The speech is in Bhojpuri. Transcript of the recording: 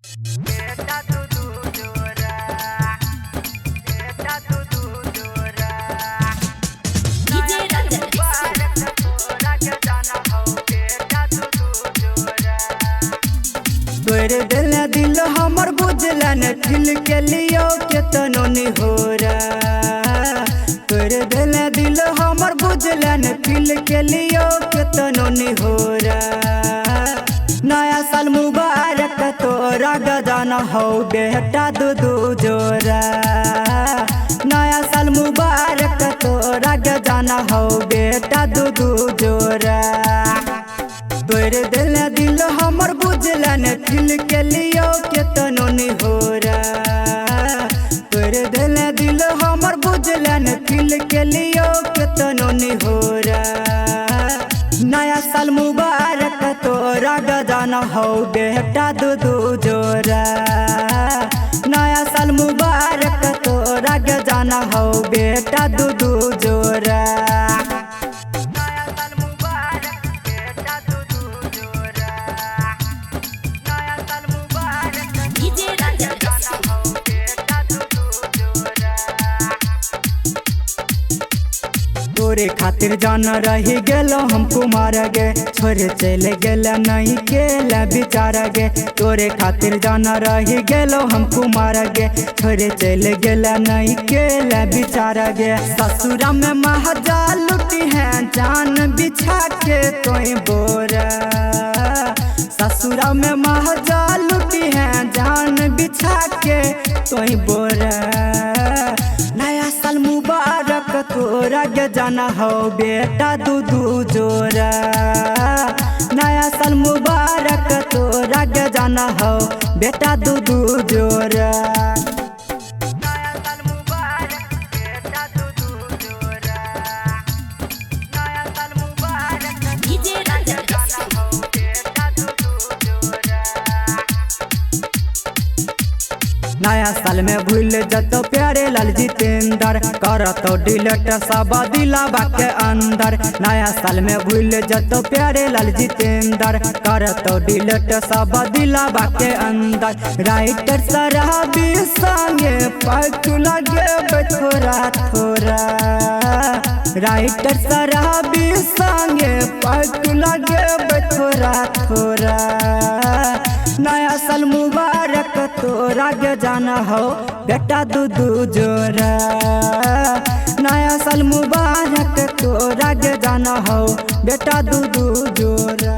बेटा तू तू जोरा, बेटा तू तू जोरा। डीजे रंजन मुबारक तोरा के जाना हो बेटा तू तू जोरा। तोरे दिल हमर बुझलन दिल के लियो केतनो नि होरा। तोरे दिल हमर बुझलन दिल के लियो केतनो नि होरा। नया साल मुबारक तोरा गजाना हो बेटा दू दू जोरा। नया साल मुबारक तोरा गजाना हो बेटा दू दू जोरा। तोरे दिल हमर बुझलन दिल के लियो केतनो नि होरा। तोरे दिल हमर बुझलन दिल के लियो केतनो नि होरा। नया साल मुबारक तोरा गजाना हो बेटा दू दू जोरा। नया साल मुबारक तोरा गजाना हो बेटा दू दू जोरा। नया साल मुबारक बेटा दू दू जोरा। नया साल मुबारक डीजे रंजन गजाना हो बेटा दू दू जोरा। तोरे खातिर जाना रही गेलो हम कुमार गे छोरे चले गेल नहीं केला बिचार गे। तोरे खातिर जाना रही गेलो हम कुमार गे छोरे चले गेल नहीं केला बिचार गे। ससुरा में महाजा लुटी है जान बिछा के कोई बोरा। ससुरा में महाजा लुटी है जान बिछा के कोई बोरा। नया साल मुबारक तोरा के जाना हो बेटा दू दू जोरा। नया साल मुबारक तोरा के जाना हो बेटा दू दू जोरा। नया साल मुबारक बेटा दू दू जोरा। नया साल मुबारक डीजे रंजन जाना हो बेटा दू दू जोरा। नया साल में भूल जतो प्यारे लाल जितेंद्र करतो डिलीट सब दिलावा के अंदर। नया साल में भूल जतो प्यारे लाल जितेंद्र करतो डिलीट सब दिलावा के अंदर। राइटर सराबी संगे पक लगे थोड़ा थोड़ा। राइटर सराबी संगे पक लगे थोड़ा थोड़ा। नया साल मुबारक तोरा के जाना हो बेटा दू दू जोरा। नया साल मुबारक तोरा के जाना हो बेटा दू दू जोरा।